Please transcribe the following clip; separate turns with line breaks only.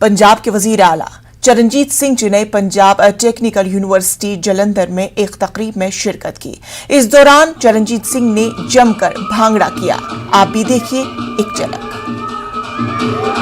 पंजाब के वजीर आला चरणजीत सिंह जी ने पंजाब टेक्निकल यूनिवर्सिटी जलंधर में एक तकरीब में शिरकत की। इस दौरान चरणजीत सिंह ने जमकर भांगड़ा किया। आप भी देखिए एक झलक।